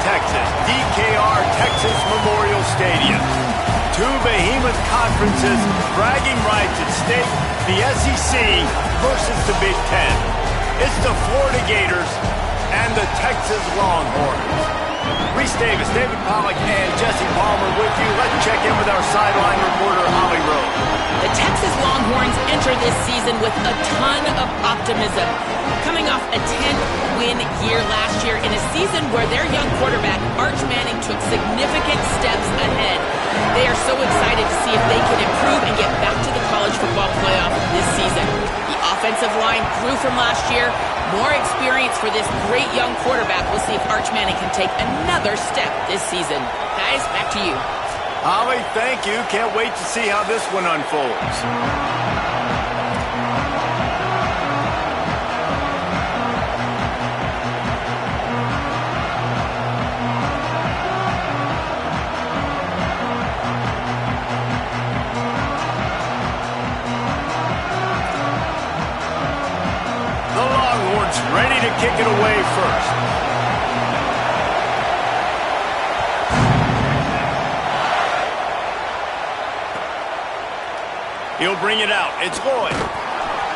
Texas, DKR Texas Memorial Stadium. Two behemoth conferences, bragging rights at stake, the SEC versus the Big Ten. It's the Florida Gators and the Texas Longhorns. Reese Davis, David Pollack, and Jesse Palmer with you. Let's check in with our sideline reporter, Holly Rowe. The Texas Longhorns enter this season with a ton of optimism. Coming off a 10-win year last year in a season where their young quarterback, Arch Manning, took significant steps ahead. They are so excited to see if they can improve and get back to the college football playoff this season. The offensive line grew from last year. More experience for this great young quarterback. We'll see if Arch Manning can take another step this season. Guys, back to you. Holly, thank you. Can't wait to see how this one unfolds. Ready to kick it away first. He'll bring it out. It's Lloyd.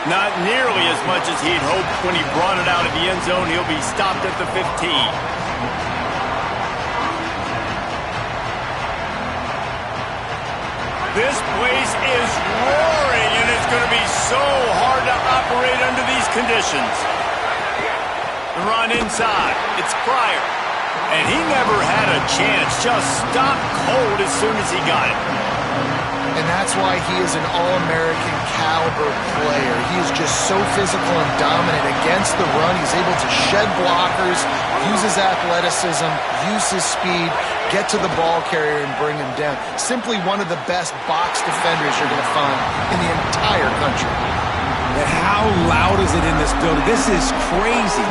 Not nearly as much as he'd hoped when he brought it out of the end zone. He'll be stopped at the 15. This place is roaring, and it's going to be so hard to operate under these conditions. The run inside. It's Pryor. And he never had a chance. Just stopped cold as soon as he got it. And that's why he is an All-American caliber player. He is just so physical and dominant against the run. He's able to shed blockers, use his athleticism, use his speed, get to the ball carrier and bring him down. Simply one of the best box defenders you're going to find in the entire country. And how loud is it in this building? This is crazy.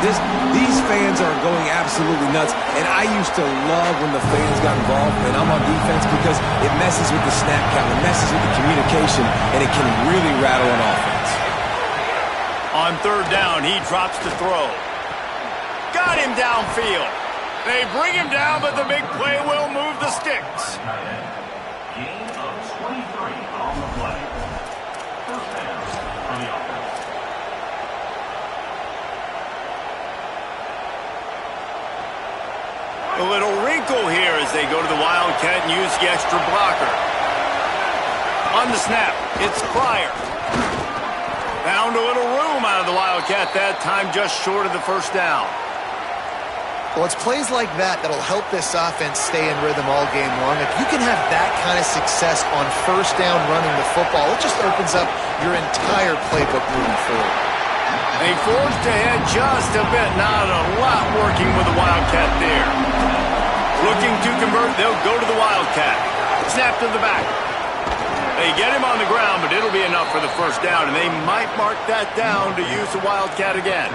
These fans are going absolutely nuts. And I used to love when the fans got involved, and I'm on defense because it messes with the snap count, it messes with the communication, and it can really rattle an offense. On third down, he drops to throw. Got him downfield. They bring him down, but the big play will move the sticks. Gain of 23 on the play. First down on the offense. A little wrinkle here as they go to the Wildcat and use the extra blocker. On the snap, it's Pryor. Found a little room out of the Wildcat that time, just short of the first down. Well, it's plays like that that'll help this offense stay in rhythm all game long. If you can have that kind of success on first down running the football, it just opens up your entire playbook moving forward. They forced ahead just a bit. Not a lot working with the Wildcat there. Looking to convert, they'll go to the Wildcat. Snap to the back. They get him on the ground, but it'll be enough for the first down, and they might mark that down to use the Wildcat again.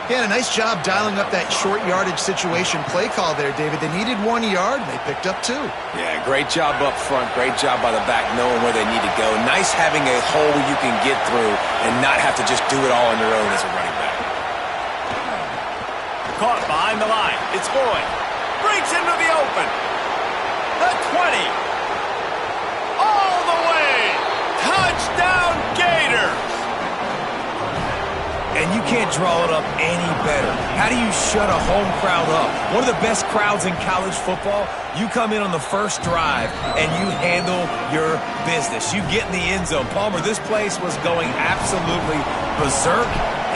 Yeah, a nice job dialing up that short yardage situation play call there, David. They needed 1 yard, and they picked up 2. Yeah, great job up front. Great job by the back knowing where they need to go. Nice having a hole you can get through and not have to just do it all on your own as a running back. Caught behind the line. It's Lloyd. Breaks into the open. The 20. All the way. Touchdown Gators. And you can't draw it up any better. How do you shut a home crowd up? One of the best crowds in college football. You come in on the first drive and you handle your business. You get in the end zone. Palmer, this place was going absolutely berserk,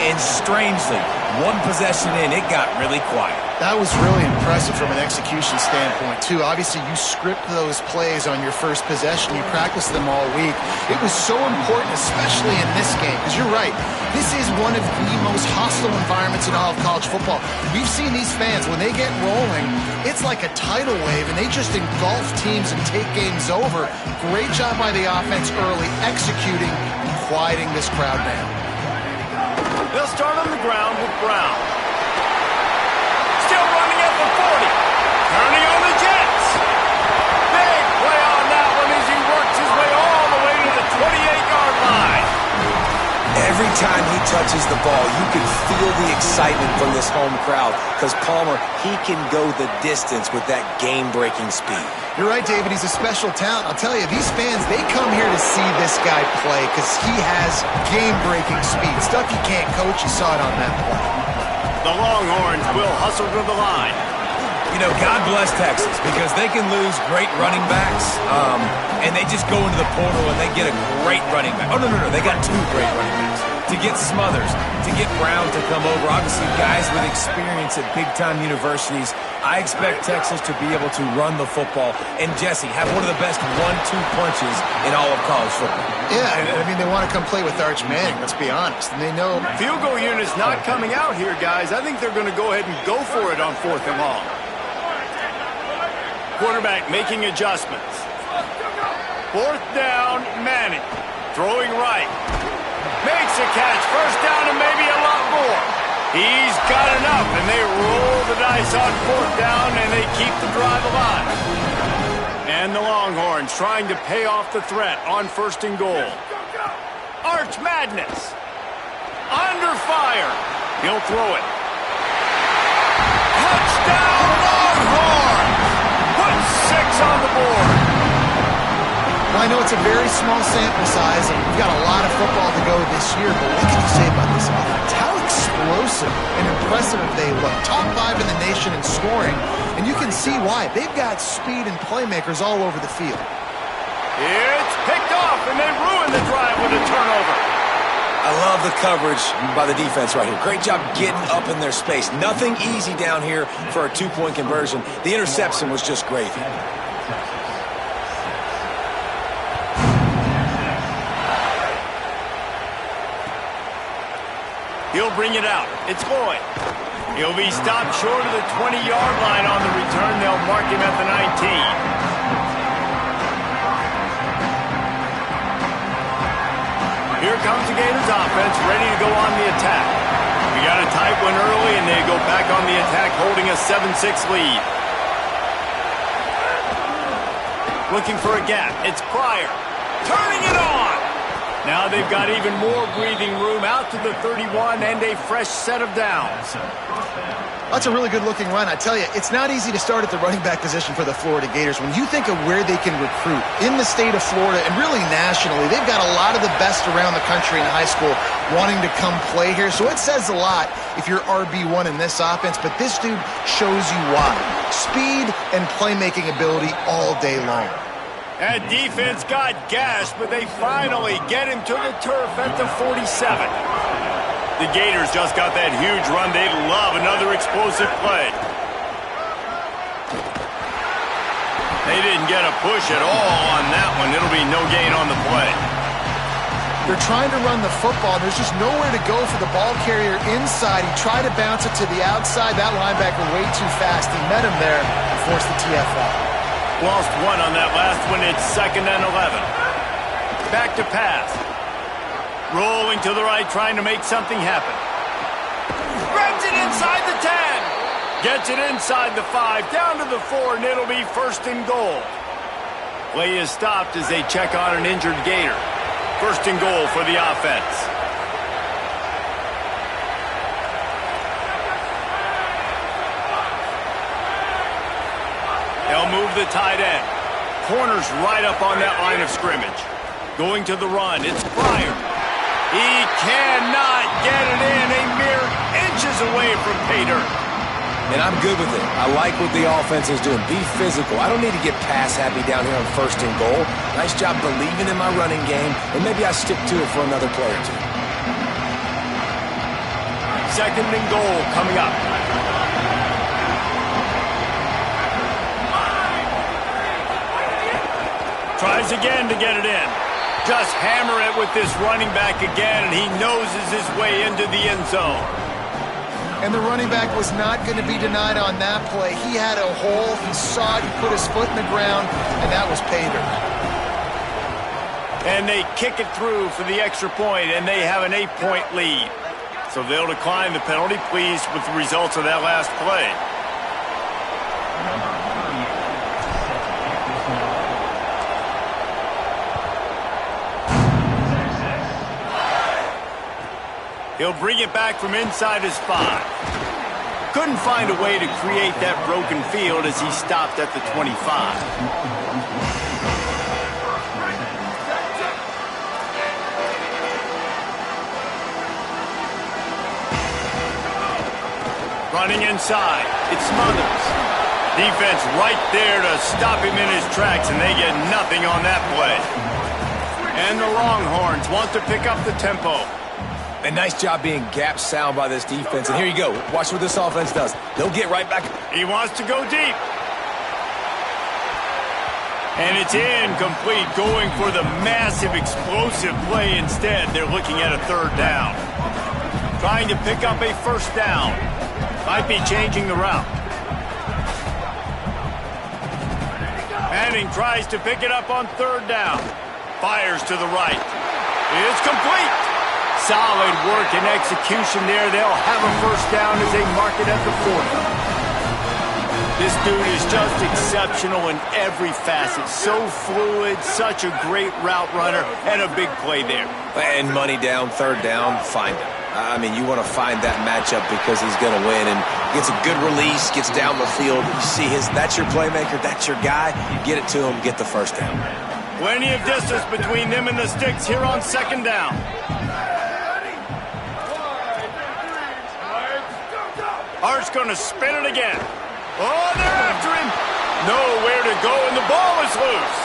and strangely, one possession in, it got really quiet. That was really impressive from an execution standpoint, too. Obviously, you script those plays on your first possession. You practice them all week. It was so important, especially in this game, because you're right. This is one of the most hostile environments in all of college football. We've seen these fans, when they get rolling, it's like a tidal wave, and they just engulf teams and take games over. Great job by the offense early, executing and quieting this crowd down. They'll start on the ground with Brown. Still running at the 40. Turning on the Jets. Big play on that one as he works his way all the way to the 28-yard line. Every time he touches the ball, you can feel the excitement from this home crowd because Palmer, he can go the distance with that game-breaking speed. You're right, David. He's a special talent. I'll tell you, these fans, they come here to see this guy play because he has game-breaking speed. Stuff you can't coach. You saw it on that play. The Longhorns will hustle to the line. You know, God bless Texas because they can lose great running backs, and they just go into the portal and they get a great running back. Oh, no, they got two great running backs. To get Smothers, to get Brown to come over, obviously guys with experience at big-time universities. I expect Texas to be able to run the football and, Jesse, have one of the best 1-2 punches in all of college football. Yeah, I mean, they want to come play with Arch Manning, let's be honest. And they know... Field goal unit's not coming out here, guys. I think they're going to go ahead and go for it on 4th and long. Quarterback making adjustments. 4th down, Manning. Throwing right. Makes a catch. 1st down and maybe a lot more. He's got enough, and they roll the dice on 4th down, and they keep the drive alive. And the Longhorns trying to pay off the threat on 1st and goal. Arch Madness. Under fire. He'll throw it. Touchdown, Longhorns! Put 6 on the board. Well, I know it's a very small sample size, and we've got a lot of football to go this year, but what can you say about this offense? How explosive and impressive they look. Top 5 in the nation in scoring, and you can see why. They've got speed and playmakers all over the field. It's picked off, and they ruin the drive with a turnover. I love the coverage by the defense right here. Great job getting up in their space. Nothing easy down here for a 2-point conversion. The interception was just gravy. He'll bring it out. It's Lloyd. He'll be stopped short of the 20-yard line on the return. They'll mark him at the 19. Here comes the Gators offense, ready to go on the attack. We got a tight one early, and they go back on the attack, holding a 7-6 lead. Looking for a gap. It's Pryor. Turning it on. Now they've got even more breathing room out to the 31 and a fresh set of downs. That's a really good-looking run. I tell you, it's not easy to start at the running back position for the Florida Gators. When you think of where they can recruit in the state of Florida and really nationally, they've got a lot of the best around the country in high school wanting to come play here. So it says a lot if you're RB1 in this offense, but this dude shows you why. Speed and playmaking ability all day long. That defense got gashed, but they finally get him to the turf at the 47. The Gators just got that huge run. They'd love another explosive play. They didn't get a push at all on that one. It'll be no gain on the play. They're trying to run the football. There's just nowhere to go for the ball carrier inside. He tried to bounce it to the outside. That linebacker way too fast. He met him there and forced the TFL. Lost one on that last one. It's 2nd and 11. Back to pass. Rolling to the right, trying to make something happen. Grabs it inside the 10. Gets it inside the 5, down to the 4, and it'll be 1st and goal. Play is stopped as they check on an injured Gator. 1st and goal for the offense. They'll move the tight end. Corner's right up on that line of scrimmage. Going to the run, it's Pryor. He cannot get it in, a mere inches away from pay dirt. And I'm good with it. I like what the offense is doing. Be physical. I don't need to get pass happy down here on 1st and goal. Nice job believing in my running game, and maybe I stick to it for another play or two. 2nd and goal coming up. Tries again to get it in. Just hammer it with this running back again, and he noses his way into the end zone. And the running back was not going to be denied on that play. He had a hole. He saw it. He put his foot in the ground, and that was pay dirt. And they kick it through for the extra point, and they have an 8-point lead. So they'll decline the penalty, pleased with the results of that last play. He'll bring it back from inside his 5. Couldn't find a way to create that broken field as he stopped at the 25. Running inside, it's Smothers. Defense right there to stop him in his tracks, and they get nothing on that play. And the Longhorns want to pick up the tempo. A nice job being gap sound by this defense. And here you go. Watch what this offense does. They'll get right back. He wants to go deep. And it's incomplete, going for the massive explosive play instead. They're looking at a 3rd down. Trying to pick up a 1st down. Might be changing the route. Manning tries to pick it up on 3rd down. Fires to the right. It's complete. Solid work and execution there. They'll have a 1st down as they mark it at the 40. This dude is just exceptional in every facet. So fluid, such a great route runner, and a big play there. And money down, 3rd down, find him. I mean, you want to find that matchup because he's going to win. And gets a good release, gets down the field. You see that's your playmaker, that's your guy. Get it to him, get the 1st down. Plenty of distance between them and the sticks here on 2nd down. Hart's going to spin it again. Oh, they're after him. Nowhere to go, and the ball is loose.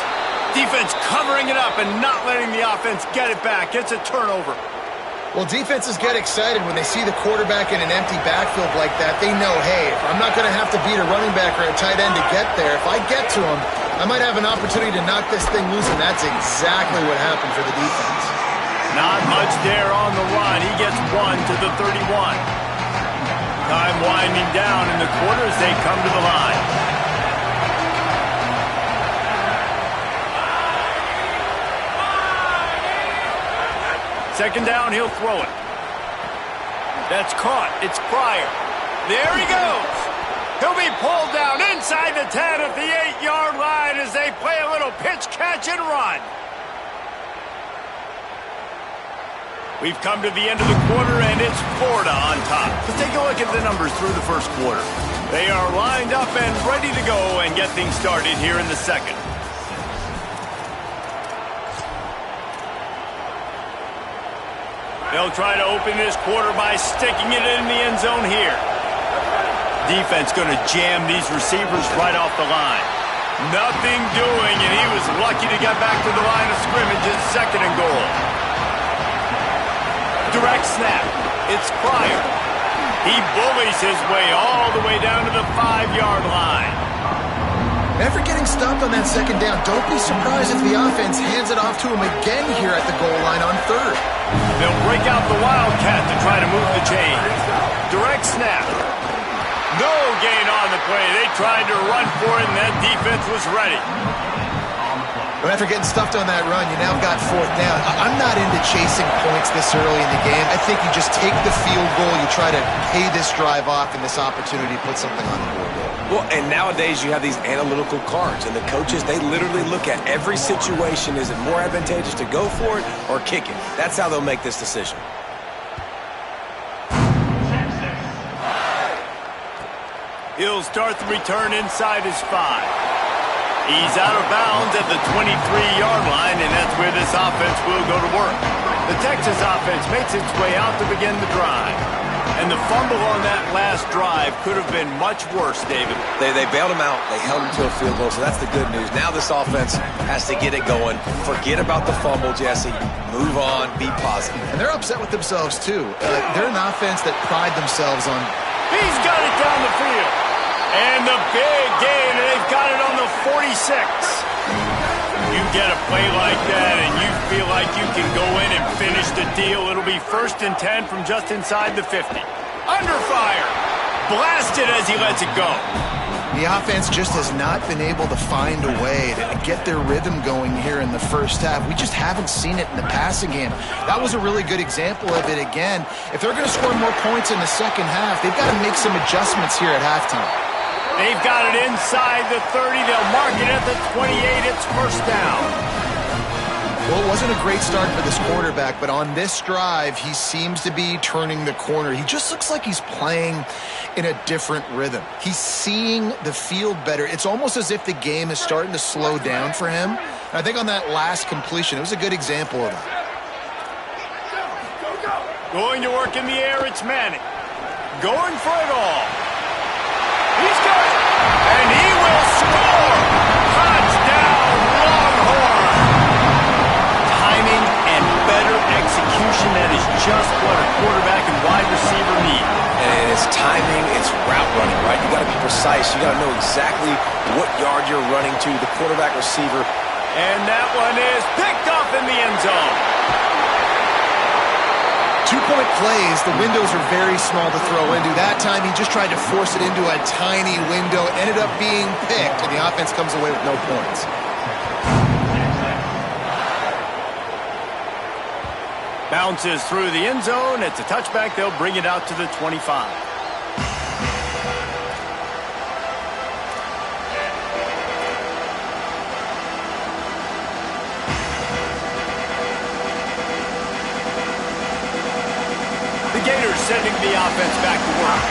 Defense covering it up and not letting the offense get it back. It's a turnover. Well, defenses get excited when they see the quarterback in an empty backfield like that. They know, hey, I'm not going to have to beat a running back or a tight end to get there. If I get to him, I might have an opportunity to knock this thing loose, and that's exactly what happened for the defense. Not much there on the run. He gets 1 to the 31. Time winding down in the quarter as they come to the line. Second down, he'll throw it. That's caught. It's Pryor. There he goes. He'll be pulled down inside the 10 at the 8-yard line as they play a little pitch, catch, and run. We've come to the end of the quarter, and it's Florida on top. Let's take a look at the numbers through the 1st quarter. They are lined up and ready to go and get things started here in the 2nd. They'll try to open this quarter by sticking it in the end zone here. Defense going to jam these receivers right off the line. Nothing doing, and he was lucky to get back to the line of scrimmage. It's 2nd and goal. Direct snap. It's Pryor. He bullies his way all the way down to the 5-yard line. After getting stopped on that 2nd down, don't be surprised if the offense hands it off to him again here at the goal line on 3rd. They'll break out the Wildcat to try to move the chain. Direct snap. No gain on the play. They tried to run for it, and that defense was ready. But after getting stuffed on that run, you now got 4th down. I'm not into chasing points this early in the game. I think you just take the field goal. You try to pay this drive off and this opportunity to put something on the board. Well, and nowadays you have these analytical cards, and the coaches, they literally look at every situation. Is it more advantageous to go for it or kick it? That's how they'll make this decision. He'll start the return inside his 5. He's out of bounds at the 23-yard line, and that's where this offense will go to work. The Texas offense makes its way out to begin the drive. And the fumble on that last drive could have been much worse, David. They bailed him out. They held him to a field goal, so that's the good news. Now this offense has to get it going. Forget about the fumble, Jesse. Move on. Be positive. And they're upset with themselves, too. They're an offense that pride themselves on. He's got it down the field. And the big gain, and they've got it on the 46. You get a play like that, and you feel like you can go in and finish the deal. It'll be 1st and 10 from just inside the 50. Under fire. Blasted as he lets it go. The offense just has not been able to find a way to get their rhythm going here in the 1st half. We just haven't seen it in the passing game. That was a really good example of it again. If they're going to score more points in the 2nd half, they've got to make some adjustments here at halftime. They've got it inside the 30. They'll mark it at the 28. It's 1st down. Well, it wasn't a great start for this quarterback, but on this drive, he seems to be turning the corner. He just looks like he's playing in a different rhythm. He's seeing the field better. It's almost as if the game is starting to slow down for him. And I think on that last completion, it was a good example of that. Going to work in the air, it's Manning. Going for it all. He's got it. And he will score. Touchdown, Longhorn. Timing and better execution, that is just what a quarterback and wide receiver need. And it's timing, it's route running, right? You got to be precise. You got to know exactly what yard you're running to, the quarterback receiver. And that one is picked off in the end zone. 2-point plays, the windows are very small to throw into. That time, he just tried to force it into a tiny window, ended up being picked, and the offense comes away with no points. Bounces through the end zone. It's a touchback. They'll bring it out to the 25. Sending the offense back to work.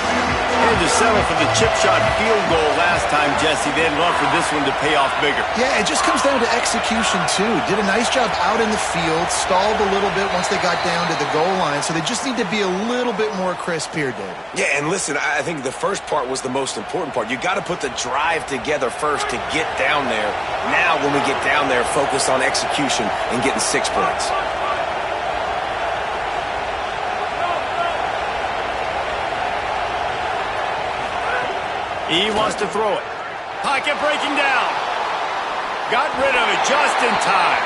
And to settle for the chip shot field goal last time, Jesse, they'd love for this one to pay off bigger. Yeah, it just comes down to execution, too. Did a nice job out in the field, stalled a little bit once they got down to the goal line, so they just need to be a little bit more crisp here, David. Yeah, and listen, I think the first part was the most important part. You got to put the drive together first to get down there. Now, when we get down there, focus on execution and getting 6 points. He wants to throw it. Pocket breaking down. Got rid of it just in time.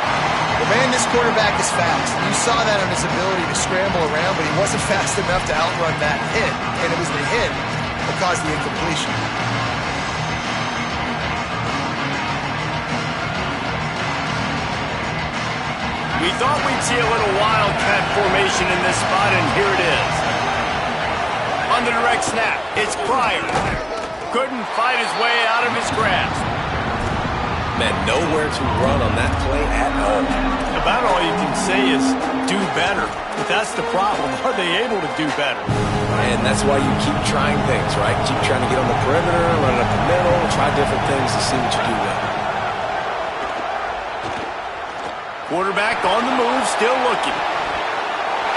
Well, man, this quarterback is fast. You saw that on his ability to scramble around, but he wasn't fast enough to outrun that hit. And it was the hit that caused the incompletion. We thought we'd see a little wildcat formation in this spot, and here it is. On the direct snap, it's Pryor. Couldn't fight his way out of his grasp. Man, nowhere to run on that play at all. About all you can say is do better. But that's the problem. Are they able to do better? And that's why you keep trying things, right? Keep trying to get on the perimeter, run up the middle, try different things to see what you do well. Quarterback on the move, still looking.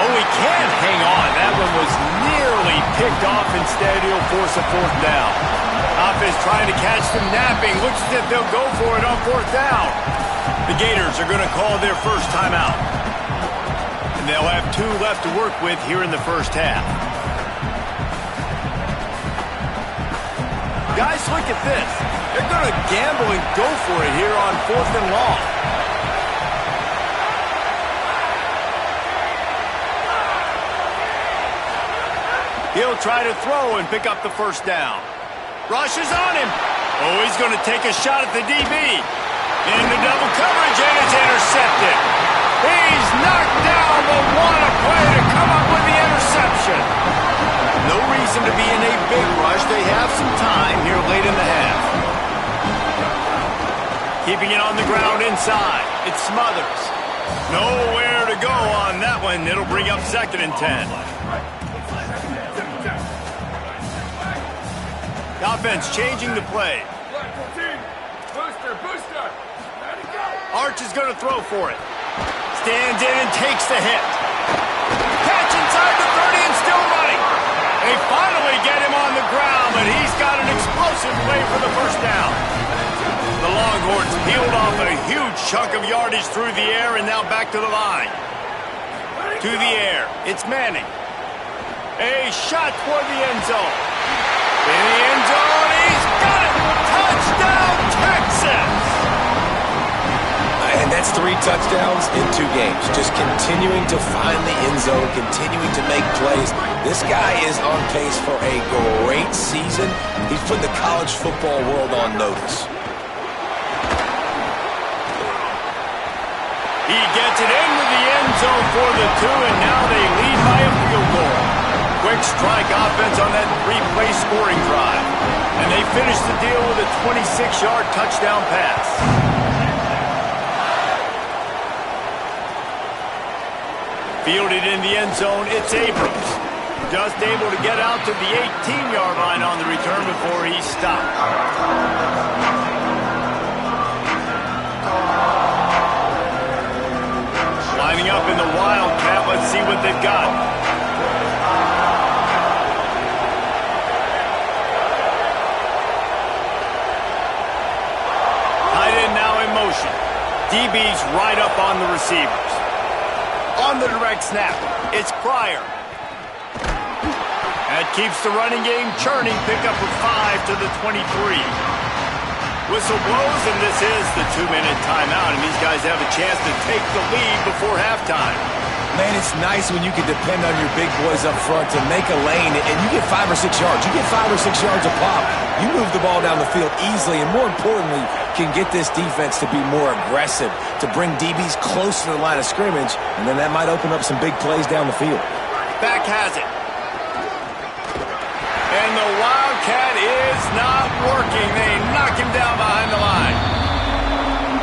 Oh, he can't hang on. That one was nearly picked off. Instead, he'll force a 4th down. Offense trying to catch them napping. Looks as if they'll go for it on 4th down. The Gators are going to call their first timeout. And they'll have 2 left to work with here in the first half. Guys, look at this. They're going to gamble and go for it here on 4th and long. He'll try to throw and pick up the first down. Rushes on him. Oh, he's going to take a shot at the DB. Into double coverage, and it's intercepted. He's knocked down, but what a play to come up with the interception. No reason to be in a big rush. They have some time here late in the half. Keeping it on the ground inside. It Smothers. Nowhere to go on that one. It'll bring up 2nd and 10. The offense changing the play. Arch is going to throw for it. Stands in and takes the hit. Catch inside the 30 and still running. They finally get him on the ground, but he's got an explosive play for the first down. The Longhorns peeled off a huge chunk of yardage through the air and now back to the line. To the air. It's Manning. A shot toward the end zone. In the end zone, he's got it! Touchdown, Texas! And that's 3 touchdowns in 2 games. Just continuing to find the end zone, continuing to make plays. This guy is on pace for a great season. He's put the college football world on notice. He gets it into the end zone for the 2, and now they lead by a field goal. Quick strike offense on that 3-play scoring drive. And they finish the deal with a 26-yard touchdown pass. Fielded in the end zone, it's Abrams. Just able to get out to the 18-yard line on the return before he stopped. Lining up in the Wildcat, let's see what they've got. Tight end now in motion. DB's right up on the receivers. On the direct snap, it's Pryor. That keeps the running game churning. Pickup of 5 to the 23. Whistle blows, and this is the 2-minute timeout, and these guys have a chance to take the lead before halftime. Man, it's nice when you can depend on your big boys up front to make a lane, and you get 5 or 6 yards. You get 5 or 6 yards a pop. You move the ball down the field easily, and more importantly, can get this defense to be more aggressive, to bring DBs close to the line of scrimmage, and then that might open up some big plays down the field. Back has it. And the Wildcat is not working. They knock him down behind the line.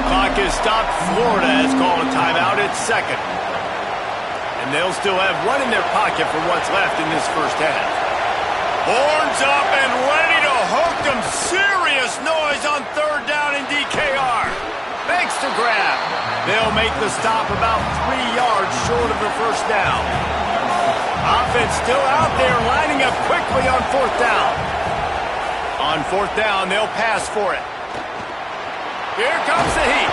Clock is stopped. Florida has called a timeout. It's second. And they'll still have one in their pocket for what's left in this first half. Horns up and ready to hook them. Serious noise on third down in DKR. Thanks to grab. They'll make the stop about 3 yards short of the first down. Offense still out there, lining up quickly on fourth down. On fourth down, they'll pass for it. Here comes the heat.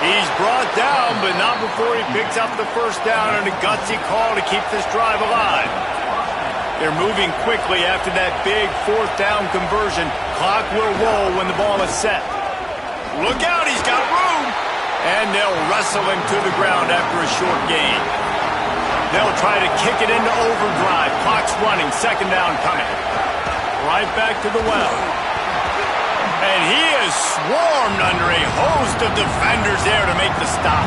He's brought down, but not before he picks up the first down and a gutsy call to keep this drive alive. They're moving quickly after that big fourth down conversion. Clock will roll when the ball is set. Look out, he's got room. And they'll wrestle him to the ground after a short gain. They'll try to kick it into overdrive. Clock's running. Second down coming. Right back to the well. And he is swarmed under a host of defenders there to make the stop.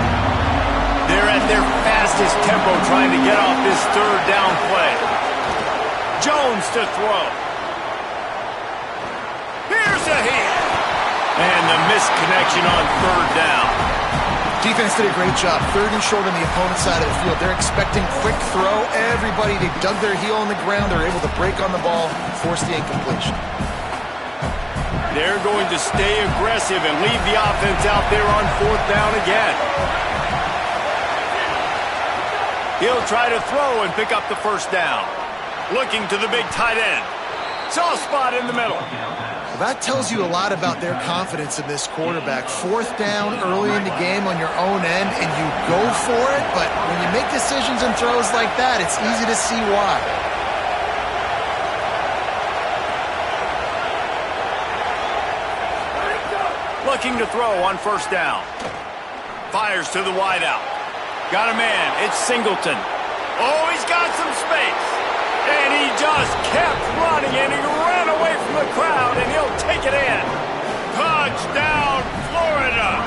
They're at their fastest tempo trying to get off this third down play. Jones to throw. Here's a hit. And the missed connection on third down. Defense did a great job. Third and short on the opponent's side of the field. They're expecting quick throw. Everybody, they dug their heel on the ground. They're able to break on the ball, force the incompletion. They're going to stay aggressive and leave the offense out there on fourth down again. He'll try to throw and pick up the first down. Looking to the big tight end. Soft spot in the middle. That tells you a lot about their confidence in this quarterback. Fourth down early in the game on your own end, and you go for it, but when you make decisions and throws like that, it's easy to see why. Looking to throw on first down. Fires to the wideout. Got a man. It's Singleton. Oh, he's got some space. And he just kept running, and he ran away from the crowd, and he'll take it in. Touchdown, Florida!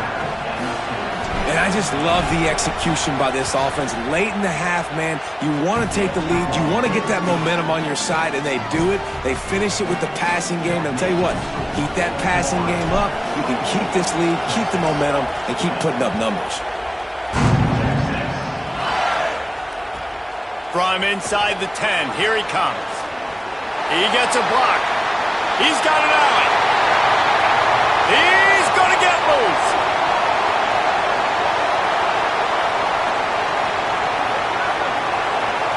And I just love the execution by this offense. Late in the half, man, you want to take the lead. You want to get that momentum on your side, and they do it. They finish it with the passing game. And I'll tell you what, keep that passing game up. You can keep this lead, keep the momentum, and keep putting up numbers. From inside the 10, here he comes. He gets a block. He's got an alley. He's going to get loose.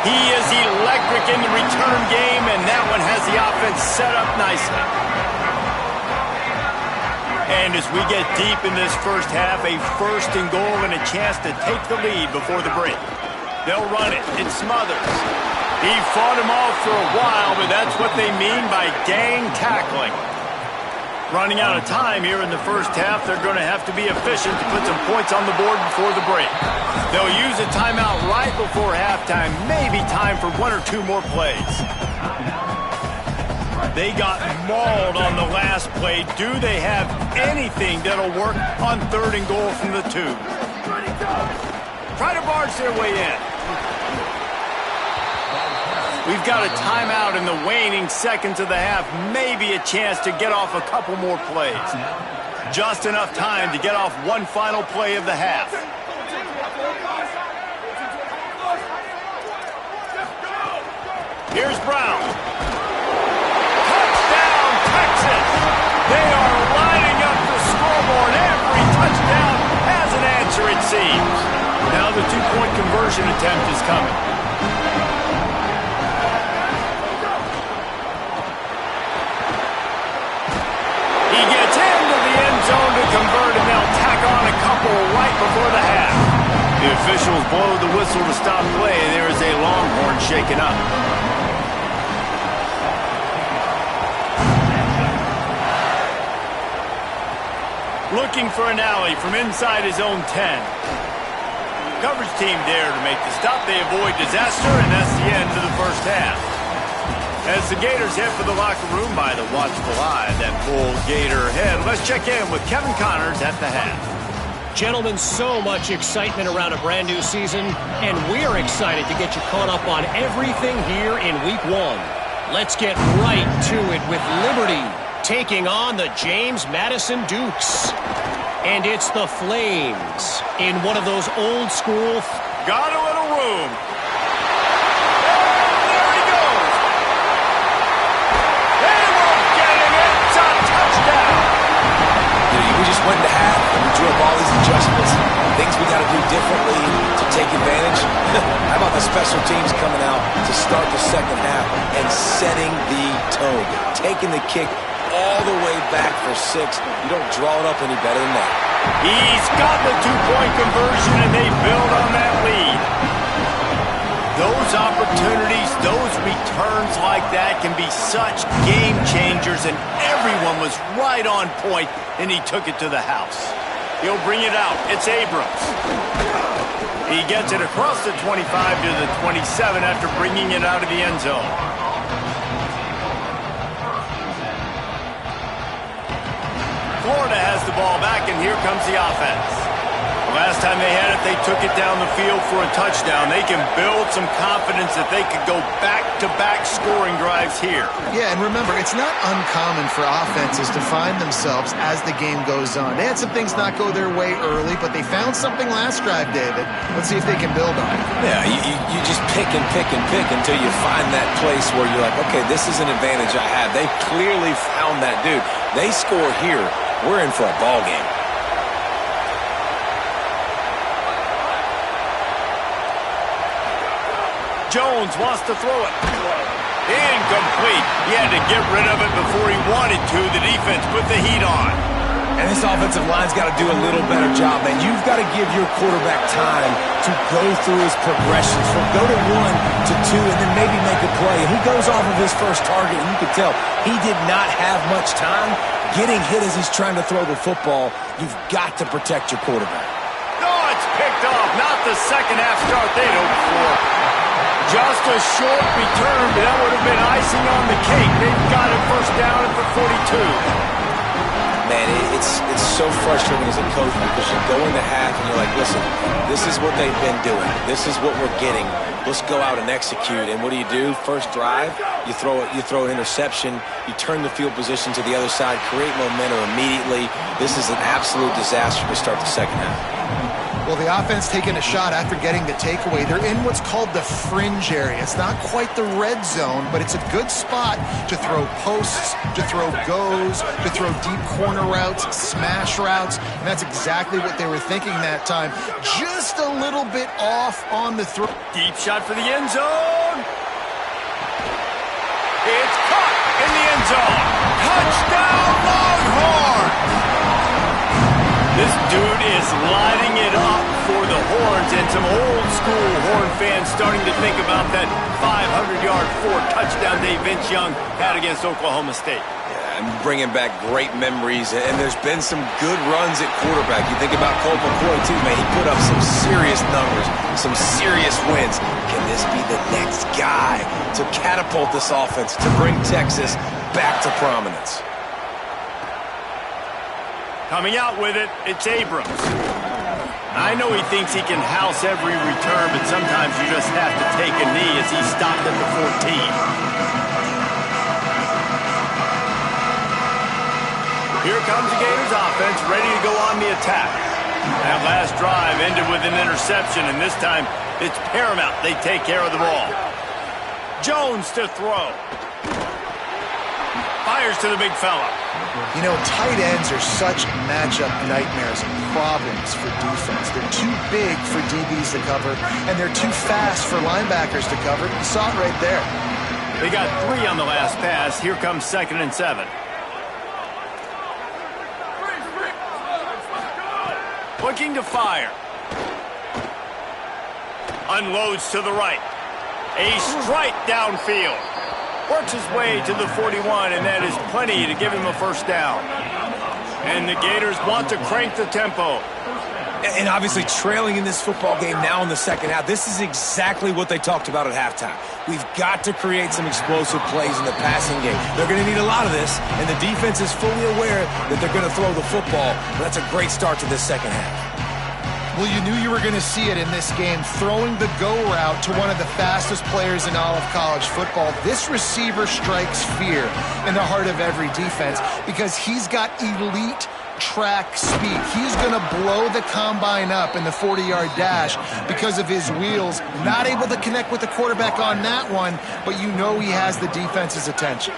He is electric in the return game, and that one has the offense set up nicely. And as we get deep in this first half, a first and goal and a chance to take the lead before the break. They'll run it. It's Smothers. He fought him off for a while, but that's what they mean by gang tackling. Running out of time here in the first half, they're going to have to be efficient to put some points on the board before the break. They'll use a timeout right before halftime, maybe time for 1 or 2 more plays. They got mauled on the last play. Do they have anything that'll work on third and goal from the 2? Try to barge their way in. We've got a timeout in the waning seconds of the half. Maybe a chance to get off a couple more plays. Just enough time to get off one final play of the half. Here's Brown. Touchdown, Texas! They are lighting up the scoreboard. Every touchdown has an answer, it seems. Now the two-point conversion attempt is coming. He gets into the end zone to convert, and they'll tack on a couple right before the half. The officials blow the whistle to stop play. There is a Longhorn shaken up. Looking for an alley from inside his own 10. Coverage team there to make the stop. They avoid disaster, and that's the end of the first half. As the Gators head for the locker room by the watchful eye, that full Gator head. Let's check in with Kevin Connors at the half. Gentlemen, so much excitement around a brand new season, and we're excited to get you caught up on everything here in Week 1. Let's get right to it with Liberty taking on the James Madison Dukes. And it's the Flames in one of those old school... Got a little room. There he goes. They won't get him. It's a touchdown. We just went to half and we drew up all these adjustments, things we got to do differently to take advantage. How about the special teams coming out to start the second half and setting the tone, taking the kick all the way back for 6. You don't draw it up any better than that. He's got the two-point conversion, and they build on that lead. Those opportunities, those returns like that can be such game changers, and everyone was right on point, and he took it to the house. He'll bring it out. It's Abrams. He gets it across the 25 to the 27 after bringing it out of the end zone. Florida has the ball back, and here comes the offense. Last time they had it, they took it down the field for a touchdown. They can build some confidence that they could go back-to-back scoring drives here. Yeah, and remember, it's not uncommon for offenses to find themselves as the game goes on. They had some things not go their way early, but they found something last drive, David. Let's see if they can build on it. Yeah, you just pick and pick and pick until you find that place where you're like, okay, this is an advantage I have. They clearly found that dude. They score here. We're in for a ball game. Jones wants to throw it. Incomplete. He had to get rid of it before he wanted to. The defense put the heat on. And this offensive line's got to do a little better job, man. You've got to give your quarterback time to go through his progressions from go to 1 to 2 and then maybe make a play. And he goes off of his first target, and you can tell he did not have much time getting hit as he's trying to throw the football. You've got to protect your quarterback. No, it's picked off. Not the second half start they'd hoped for. Just a short return, but that would have been icing on the cake. They've got it first down at the 42. Man, it's so frustrating as a coach because you go into half and you're like, listen, this is what they've been doing. This is what we're getting. Let's go out and execute. And what do? First drive, you throw an interception, you turn the field position to the other side, create momentum immediately. This is an absolute disaster to start the second half. Well, the offense taking a shot after getting the takeaway. They're in what's called the fringe area. It's not quite the red zone, but it's a good spot to throw posts, to throw goes, to throw deep corner routes, smash routes, and that's exactly what they were thinking that time. Just a little bit off on the throw. Deep shot for the end zone. It's caught in the end zone. Touchdown, Longhorns! This dude is lighting it up for the Horns, and some old-school Horn fans starting to think about that 500-yard, 4-touchdown day Vince Young had against Oklahoma State. Yeah, I'm bringing back great memories, and there's been some good runs at quarterback. You think about Colt McCoy, too, man. He put up some serious numbers, some serious wins. Can this be the next guy to catapult this offense, to bring Texas back to prominence? Coming out with it, it's Abrams. I know he thinks he can house every return, but sometimes you just have to take a knee as he stopped at the 14. Here comes the Gators offense, ready to go on the attack. That last drive ended with an interception, and this time it's paramount they take care of the ball. Jones to throw. Fires to the big fella. You know, tight ends are such matchup nightmares and problems for defense. They're too big for DBs to cover, and they're too fast for linebackers to cover. You saw it right there. They got 3 on the last pass. Here comes 2nd and 7. Looking to fire. Unloads to the right. A strike downfield. Works his way to the 41, and that is plenty to give him a first down. And the Gators want to crank the tempo. And obviously trailing in this football game now in the second half. This is exactly what they talked about at halftime. We've got to create some explosive plays in the passing game. They're going to need a lot of this, and the defense is fully aware that they're going to throw the football. But that's a great start to this second half. Well, you knew you were going to see it in this game, throwing the go route to one of the fastest players in all of college football. This receiver strikes fear in the heart of every defense because he's got elite track speed. He's going to blow the combine up in the 40-yard dash because of his wheels. Not able to connect with the quarterback on that one, but you know he has the defense's attention.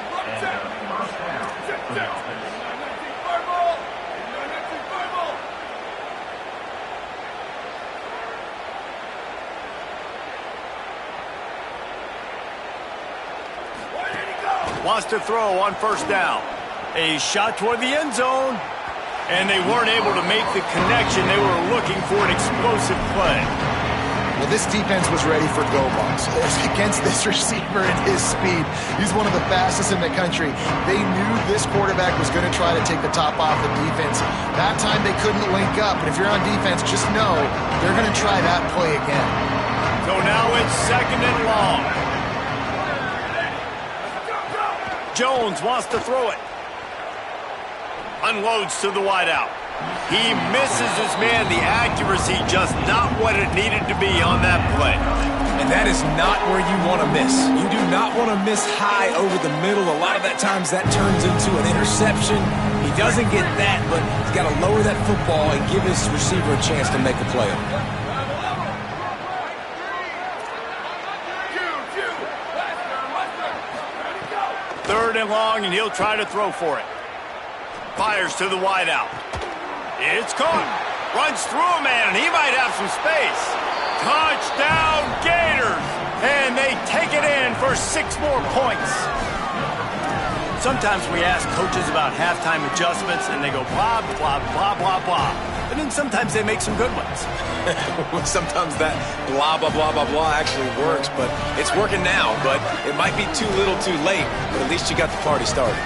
Wants to throw on first down. A shot toward the end zone. And they weren't able to make the connection. They were looking for an explosive play. Well, this defense was ready for go balls against this receiver and his speed. He's one of the fastest in the country. They knew this quarterback was going to try to take the top off the defense. That time they couldn't link up. And if you're on defense, just know they're going to try that play again. So now it's 2nd and long. Jones wants to throw it. Unloads to the wideout. He misses his man. The accuracy just not what it needed to be on that play. And that is not where you want to miss. You do not want to miss high over the middle. A lot of that times that turns into an interception. He doesn't get that, but he's got to lower that football and give his receiver a chance to make a play on it. 3rd and long, and he'll try to throw for it. Fires to the wideout. It's caught. Runs through a man, and he might have some space. Touchdown, Gators! And they take it in for 6 more points. Sometimes we ask coaches about halftime adjustments, and they go blah, blah, blah, blah, blah. And then sometimes they make some good ones. Sometimes that blah, blah, blah, blah, blah actually works, but it's working now. But it might be too little too late, but at least you got the party started.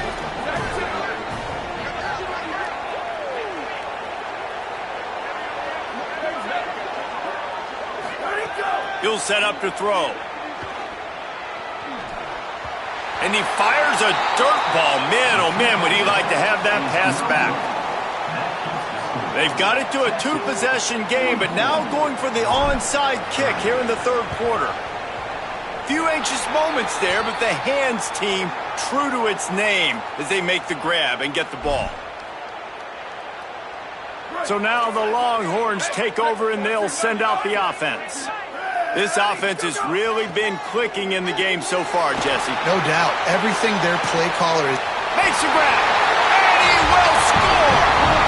He'll set up to throw. And he fires a dirt ball. Man, oh man, would he like to have that pass back. They've got it to a 2-possession game, but now going for the onside kick here in the 3rd quarter. Few anxious moments there, but the hands team true to its name as they make the grab and get the ball. So now the Longhorns take over and they'll send out the offense. This offense has really been clicking in the game so far, Jesse. No doubt. Everything their play caller is... Makes the grab. And he will score.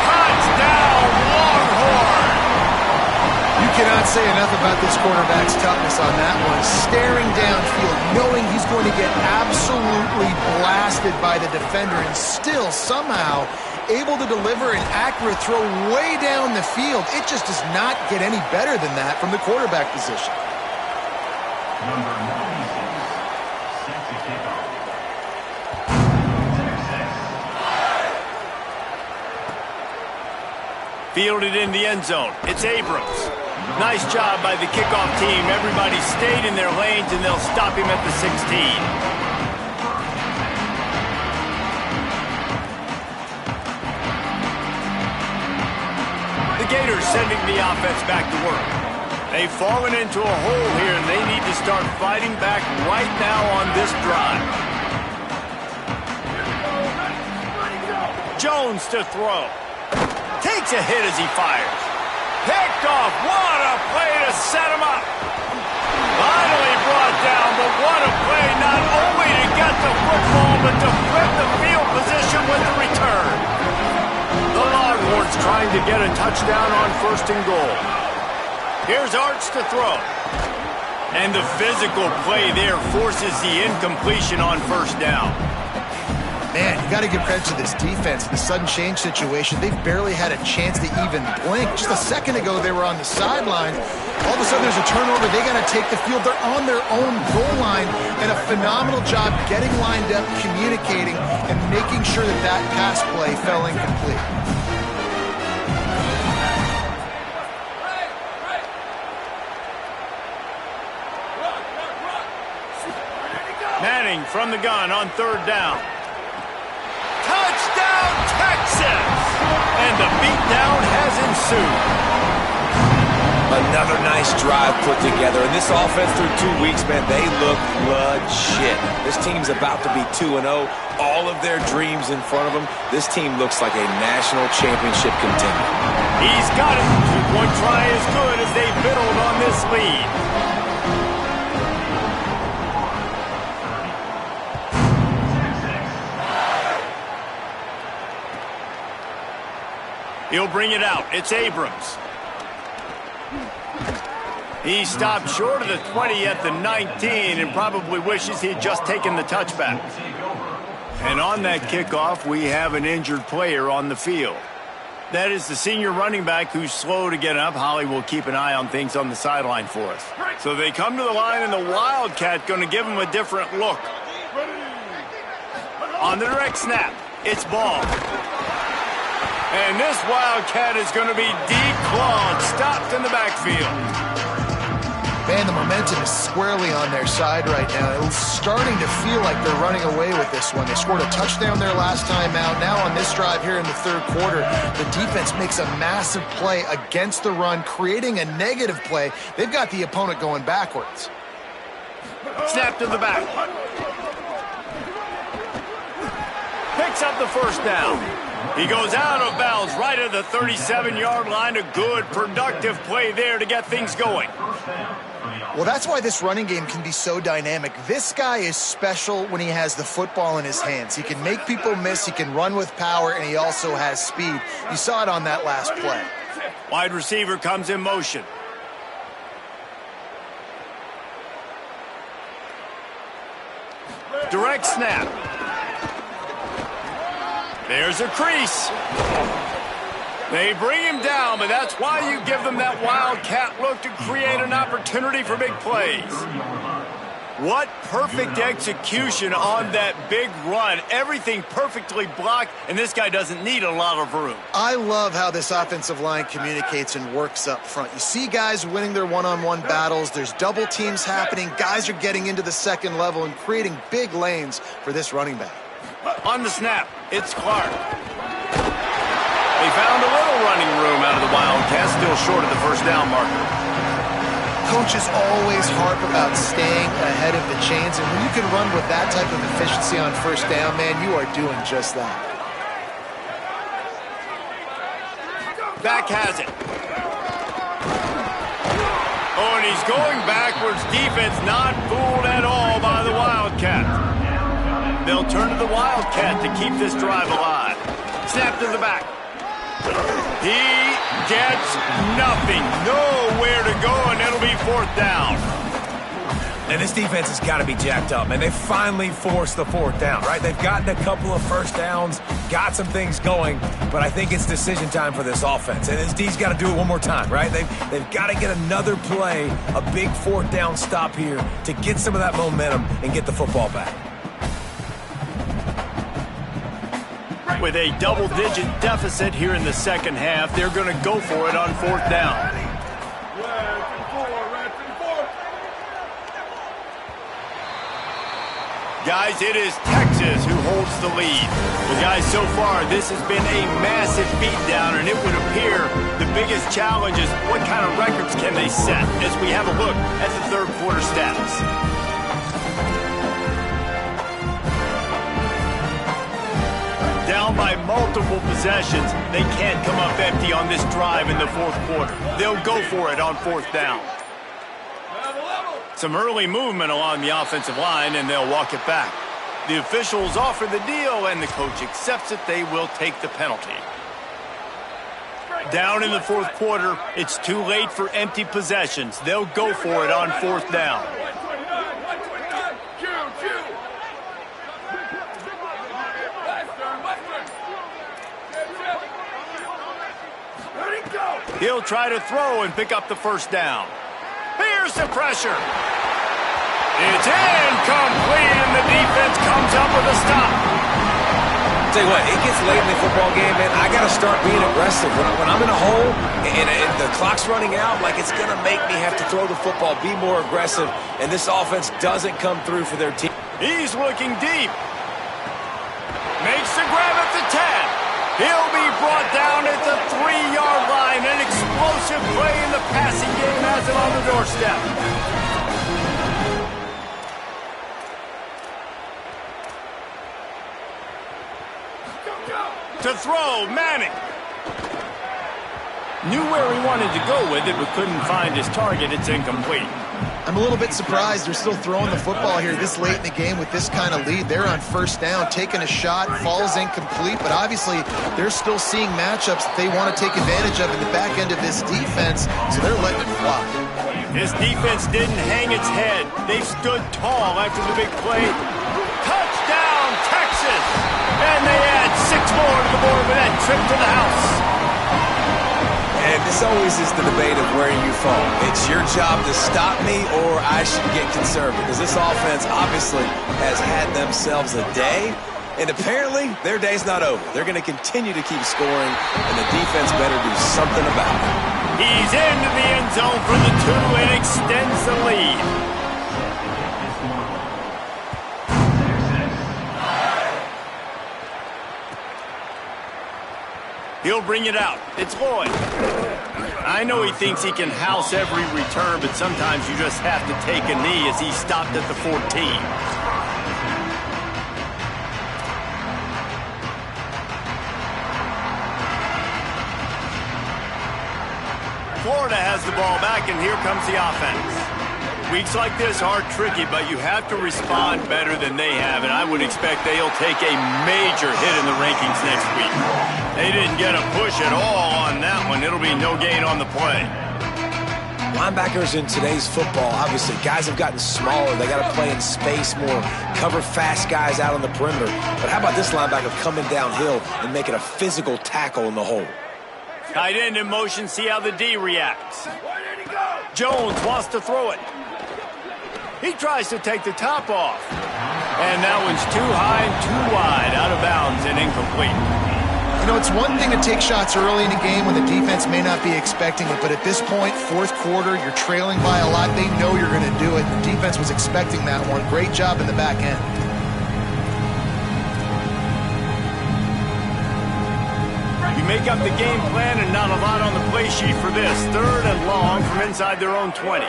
Touchdown, Longhorn. You cannot say enough about this quarterback's toughness on that one. Staring downfield, knowing he's going to get absolutely blasted by the defender, and still somehow able to deliver an accurate throw way down the field. It just does not get any better than that from the quarterback position. Number 96, set to kick off. Fielded in the end zone. It's Abrams. Nice job by the kickoff team. Everybody stayed in their lanes, and they'll stop him at the 16. The Gators sending the offense back to work. They've fallen into a hole here, and they need to start fighting back right now on this drive. Jones to throw. Takes a hit as he fires. Picked off. What a play to set him up. Finally brought down, but what a play get a touchdown on 1st and goal. Here's Arch to throw. And the physical play there forces the incompletion on 1st down. Man, you got to give credit to this defense. The sudden change situation, they've barely had a chance to even blink. Just a second ago, they were on the sideline. All of a sudden, there's a turnover. They got to take the field. They're on their own goal line, and a phenomenal job getting lined up, communicating, and making sure that that pass play fell incomplete. Manning from the gun on 3rd down. Touchdown, Texas! And the beatdown has ensued. Another nice drive put together. And this offense through 2 weeks, man, they look legit. This team's about to be 2-0. All of their dreams in front of them. This team looks like a national championship contender. He's got it. 2-point try is good as they build on this lead. He'll bring it out. It's Abrams. He stopped short of the 20 at the 19 and probably wishes he'd just taken the touchback. And on that kickoff, we have an injured player on the field. That is the senior running back who's slow to get up. Holly will keep an eye on things on the sideline for us. So they come to the line, and the Wildcat going to give him a different look. On the direct snap, it's Ball. And this Wildcat is going to be declawed, stopped in the backfield. Man, the momentum is squarely on their side right now. It's starting to feel like they're running away with this one. They scored a touchdown their last time out. Now on this drive here in the 3rd quarter, the defense makes a massive play against the run, creating a negative play. They've got the opponent going backwards. Snap to the back. Picks up the 1st down. He goes out of bounds right at the 37-yard line. A good, productive play there to get things going. Well, that's why this running game can be so dynamic. This guy is special when he has the football in his hands. He can make people miss, he can run with power, and he also has speed. You saw it on that last play. Wide receiver comes in motion. Direct snap. There's a crease. They bring him down, but that's why you give them that Wildcat look to create an opportunity for big plays. What perfect execution on that big run. Everything perfectly blocked, and this guy doesn't need a lot of room. I love how this offensive line communicates and works up front. You see guys winning their one-on-one battles. There's double teams happening. Guys are getting into the 2nd level and creating big lanes for this running back. On the snap, it's Clark. They found a little running room out of the Wildcats, still short of the 1st down marker. Coaches always harp about staying ahead of the chains, and when you can run with that type of efficiency on 1st down, man, you are doing just that. Back has it. Oh, and he's going backwards. Defense not fooled at all by the Wildcat. They'll turn to the Wildcat to keep this drive alive. Snap to the back. He gets nothing. Nowhere to go, and it'll be 4th down. And this defense has got to be jacked up, man. They finally forced the 4th down, right? They've gotten a couple of 1st downs, got some things going, but I think it's decision time for this offense. And this D's got to do it one more time, right? They've got to get another play, a big 4th down stop here to get some of that momentum and get the football back. With a double-digit deficit here in the 2nd half, they're going to go for it on 4th down. Guys, it is Texas who holds the lead. Well, guys, so far, this has been a massive beatdown, and it would appear the biggest challenge is what kind of records can they set as we have a look at the 3rd quarter stats. Down by multiple possessions, they can't come up empty on this drive in the 4th quarter. They'll go for it on 4th down. Some early movement along the offensive line, and they'll walk it back. The officials offer the deal, and the coach accepts it. They will take the penalty. Down in the fourth quarter, it's too late for empty possessions. They'll go for it on fourth down. He'll try to throw and pick up the first down. Here's the pressure. It's incomplete, and the defense comes up with a stop. Tell you what, it gets late in the football game, man. I got to start being aggressive. When I'm in a hole and the clock's running out, like it's going to make me have to throw the football, be more aggressive, and this offense doesn't come through for their team. He's looking deep. Makes the grab at the 10. He'll be brought down at the 3-yard line. An explosive play in the passing game has him on the doorstep. To throw, Manning. Knew where he wanted to go with it, but couldn't find his target. It's incomplete. I'm a little bit surprised they're still throwing the football here this late in the game with this kind of lead. They're on first down, taking a shot, falls incomplete, but obviously they're still seeing matchups that they want to take advantage of in the back end of this defense, so they're letting it fly. This defense didn't hang its head. They stood tall after the big play. Touchdown, Texas! And they add 6 more to the board with that trip to the house. And this always is the debate of where you fall. It's your job to stop me or I should get conservative, because this offense obviously has had themselves a day, and apparently their day's not over. They're going to continue to keep scoring, and the defense better do something about it. He's into the end zone for the 2 and extends the lead. He'll bring it out. It's Lloyd. I know he thinks he can house every return, but sometimes you just have to take a knee as he stopped at the 14. Florida has the ball back, and here comes the offense. Weeks like this are tricky, but you have to respond better than they have, and I would expect they'll take a major hit in the rankings next week. They didn't get a push at all on that one. It'll be no gain on the play. Linebackers in today's football, obviously, guys have gotten smaller. They got to play in space more, cover fast guys out on the perimeter. But how about this linebacker coming downhill and making a physical tackle in the hole? Tight end in motion, see how the D reacts. Jones wants to throw it. He tries to take the top off. And that one's too high and too wide, out of bounds and incomplete. You know, it's one thing to take shots early in a game when the defense may not be expecting it, but at this point, fourth quarter, you're trailing by a lot. They know you're going to do it. The defense was expecting that one. Great job in the back end. You make up the game plan and not a lot on the play sheet for this. 3rd and long from inside their own 20.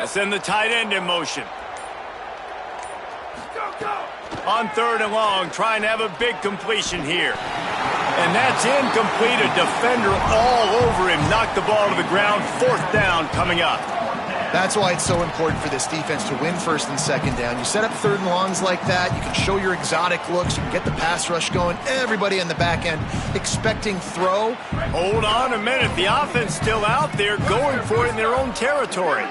Send the tight end in motion. On 3rd and long, trying to have a big completion here. And that's incomplete. A defender all over him. Knocked the ball to the ground. 4th down coming up. That's why it's so important for this defense to win 1st and 2nd down. You set up 3rd and longs like that. You can show your exotic looks. You can get the pass rush going. Everybody on the back end expecting throw. Hold on a minute. The offense still out there going for it in their own territory.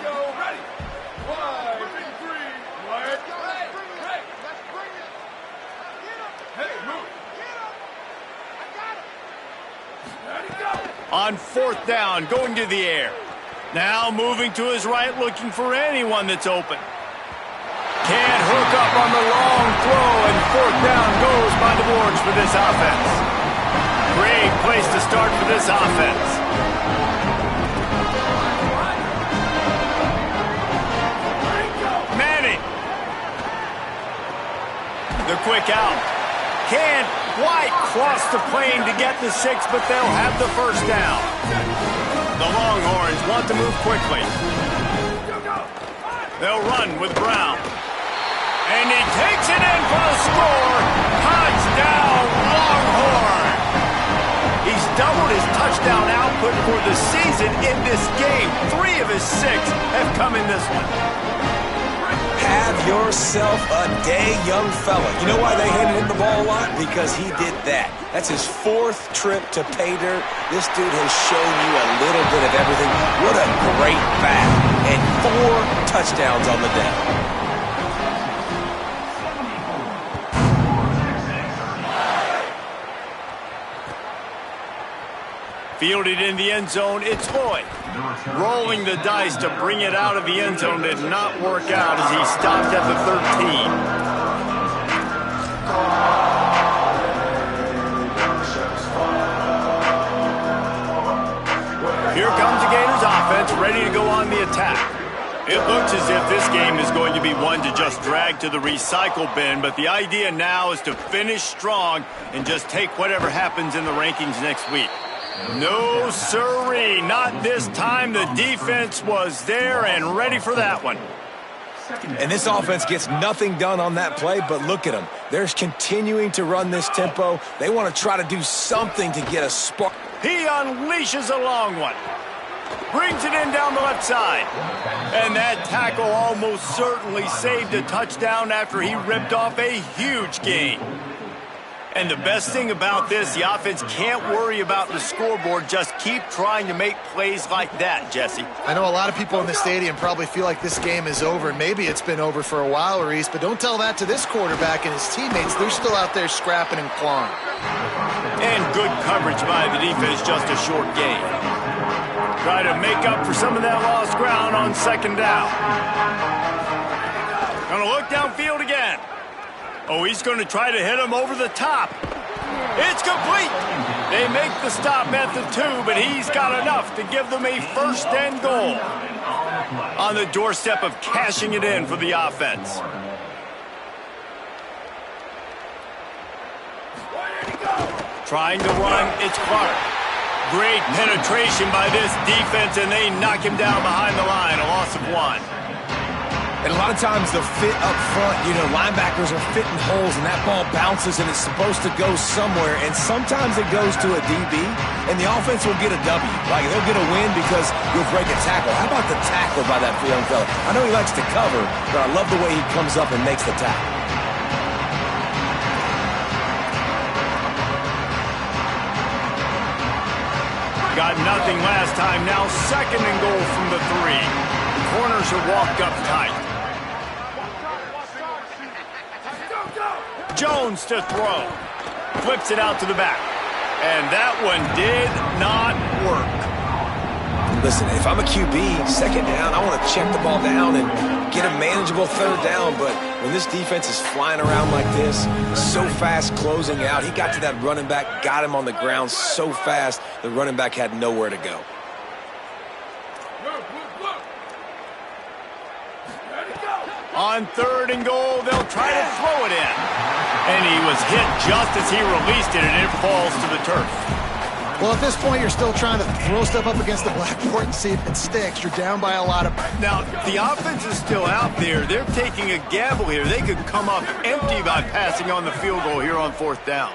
On 4th down, going to the air. Now moving to his right, looking for anyone that's open. Can't hook up on the long throw, and 4th down goes by the boards for this offense. Great place to start for this offense. Manning. The quick out. Can't quite cross the plane to get the 6, but they'll have the 1st down. The Longhorns want to move quickly. They'll run with Brown. And he takes it in for the score. Touchdown, Longhorn. He's doubled his touchdown output for the season in this game. 3 of his 6 have come in this one. Have yourself a day, young fella. You know why they handed him the ball a lot? Because he did that. That's his 4th trip to pay dirt. This dude has shown you a little bit of everything. What a great bat. And 4 touchdowns on the day. Fielded in the end zone, it's Lloyd. Rolling the dice to bring it out of the end zone did not work out as he stopped at the 13. Here comes the Gators offense, ready to go on the attack. It looks as if this game is going to be one to just drag to the recycle bin, but the idea now is to finish strong and just take whatever happens in the rankings next week. No sirree, not this time. The defense was there and ready for that one. And this offense gets nothing done on that play, but look at them. They're continuing to run this tempo. They want to try to do something to get a spark. He unleashes a long one. Brings it in down the left side. And that tackle almost certainly saved a touchdown after he ripped off a huge gain. And the best thing about this, the offense can't worry about the scoreboard. Just keep trying to make plays like that, Jesse. I know a lot of people in the stadium probably feel like this game is over. Maybe it's been over for a while, Reese, but don't tell that to this quarterback and his teammates. They're still out there scrapping and clawing. And good coverage by the defense, just a short gain. Try to make up for some of that lost ground on 2nd down. Gonna look downfield again. Oh, he's going to try to hit him over the top. It's complete. They make the stop at the 2, but he's got enough to give them a 1st and goal. On the doorstep of cashing it in for the offense. Trying to run, it's Clark. Great penetration by this defense, and they knock him down behind the line, a loss of 1. And a lot of times the fit up front, you know, linebackers are fitting holes and that ball bounces and it's supposed to go somewhere. And sometimes it goes to a DB and the offense will get a W. Like they'll get a win because you'll break a tackle. How about the tackle by that young fella? I know he likes to cover, but I love the way he comes up and makes the tackle. Got nothing last time. Now 2nd and goal from the 3. The corners are walked up tight. Jones to throw. Flips it out to the back. And that one did not work. Listen, if I'm a QB, 2nd down, I want to check the ball down and get a manageable 3rd down. But when this defense is flying around like this, so fast closing out, he got to that running back, got him on the ground so fast, the running back had nowhere to go. On 3rd and goal, they'll try to throw it in. And he was hit just as he released it, and it falls to the turf. Well, at this point, you're still trying to throw stuff up against the blackboard and see if it sticks. You're down by a lot of... Now, the offense is still out there. They're taking a gamble here. They could come up empty by passing on the field goal here on 4th down.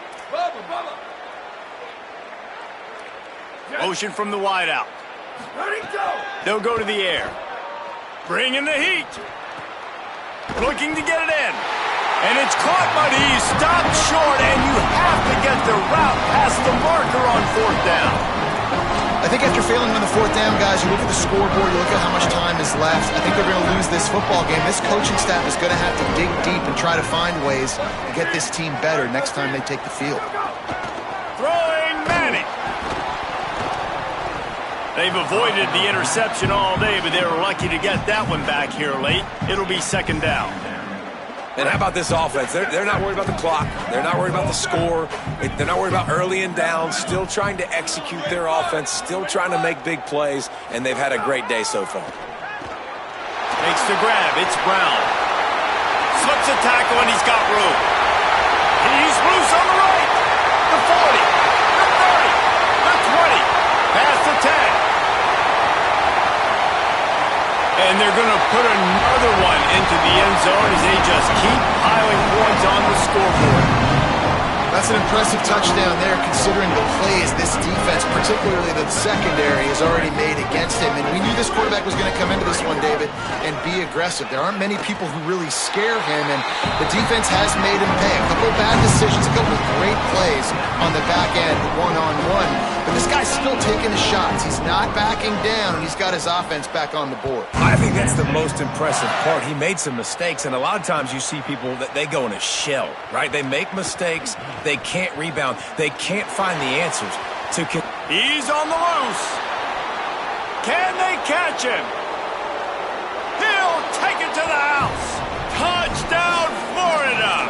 Motion from the wideout. They'll go to the air. Bring in the heat. Looking to get it in. And it's caught, but he's stopped short, and you have to get the route past the marker on 4th down. I think after failing on the 4th down, guys, you look at the scoreboard, you look at how much time is left. I think they're going to lose this football game. This coaching staff is going to have to dig deep and try to find ways to get this team better next time they take the field. Throwing Manning. They've avoided the interception all day, but they were lucky to get that one back here late. It'll be 2nd down. And how about this offense? They're not worried about the clock. They're not worried about the score. They're not worried about early and down. Still trying to execute their offense. Still trying to make big plays. And they've had a great day so far. Makes the grab. It's Brown. Slips a tackle, and he's got room. He's loose on the right. The 40. The 30. The 20. Past the 10. And they're going to put another one into the end zone as they just keep piling points on the scoreboard. That's an impressive touchdown there, considering the plays this defense, particularly the secondary, has already made against him. And we knew this quarterback was going to come into this one, David, and be aggressive. There aren't many people who really scare him, and the defense has made him pay. A couple of bad decisions, a couple of great plays on the back end, one-on-one. But this guy's still taking his shots. He's not backing down, and he's got his offense back on the board. I think that's the most impressive part. He made some mistakes, and a lot of times you see people that they go in a shell, right? They make mistakes. They can't rebound. They can't find the answers. He's on the loose. Can they catch him? He'll take it to the house. Touchdown, Florida.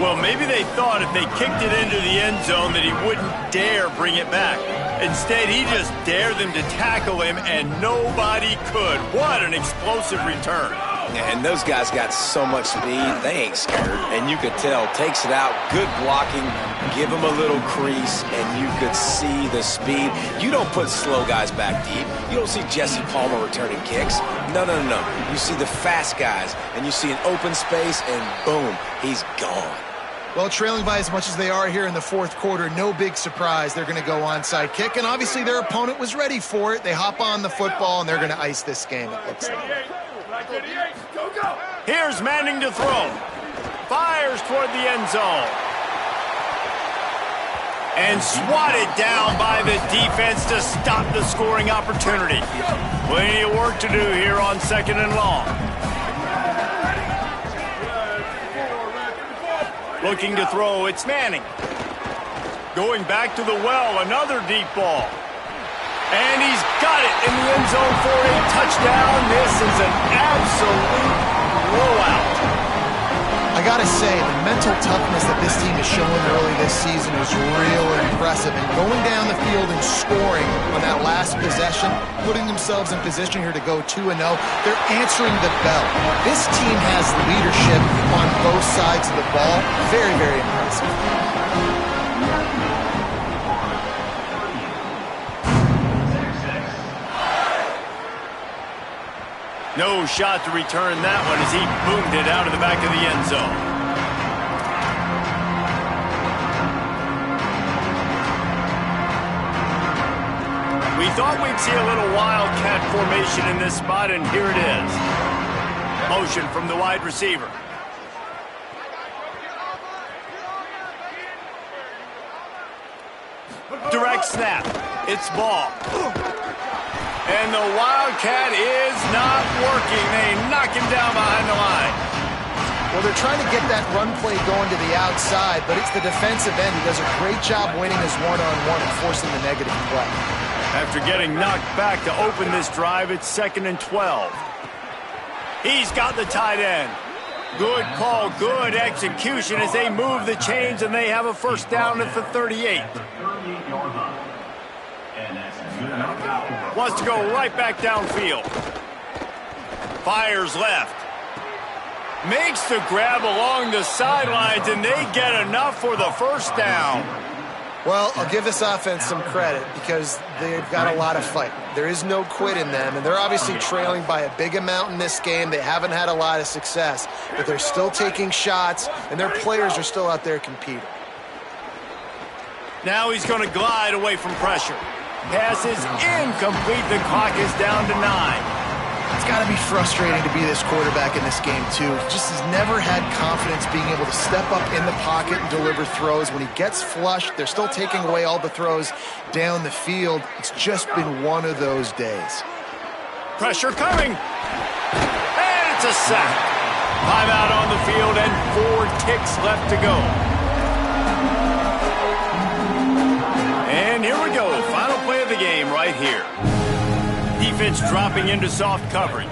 Well, maybe they thought if they kicked it into the end zone that he wouldn't dare bring it back. Instead, he just dared them to tackle him, and nobody could. What an explosive return. And those guys got so much speed, they ain't scared. And you could tell, takes it out, good blocking, give him a little crease, and you could see the speed. You don't put slow guys back deep. You don't see Jesse Palmer returning kicks. No. You see the fast guys, and you see an open space, and boom, he's gone. Well, trailing by as much as they are here in the fourth quarter, no big surprise. They're going to go onside kick, and obviously their opponent was ready for it. They hop on the football, and they're going to ice this game, it looks like. Here's Manning to throw. Fires toward the end zone. And swatted down by the defense to stop the scoring opportunity. Plenty of work to do here on 2nd and long. Looking to throw, it's Manning. Going back to the well, another deep ball. And he's got it in the end zone for a touchdown. This is an absolute blowout. I gotta say, the mental toughness that this team is showing early this season was really impressive. And going down the field and scoring on that last possession, putting themselves in position here to go 2-0, they're answering the bell. This team has leadership on both sides of the ball. Very, very impressive. No shot to return that one as he boomed it out of the back of the end zone. We thought we'd see a little wildcat formation in this spot, and here it is. Motion from the wide receiver. Direct snap. It's ball. And the Wildcat is not working. They knock him down behind the line. Well, they're trying to get that run play going to the outside, but it's the defensive end who does a great job winning his one-on-one and forcing the negative play. After getting knocked back to open this drive, it's 2nd and 12. He's got the tight end. Good call, good execution as they move the chains, and they have a first down at the 38. Wants to go right back downfield. Fires left. Makes the grab along the sidelines, and they get enough for the first down. Well, I'll give this offense some credit because they've got a lot of fight. There is no quit in them, and they're obviously trailing by a big amount in this game. They haven't had a lot of success, but they're still taking shots, and their players are still out there competing. Now he's going to glide away from pressure. Pass is incomplete. The clock is down to 9. It's got to be frustrating to be this quarterback in this game, too. He just has never had confidence being able to step up in the pocket and deliver throws. When he gets flushed, they're still taking away all the throws down the field. It's just been one of those days. Pressure coming. And it's a sack. Timeout on the field and 4 ticks left to go. And here we go. Final play of the game right here. Defense dropping into soft coverage.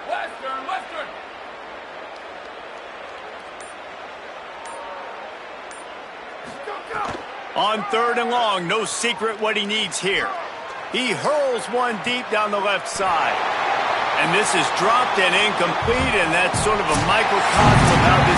Western. On 3rd and long, no secret what he needs here. He hurls one deep down the left side. And this is dropped and incomplete, and that's sort of a microcosm of how this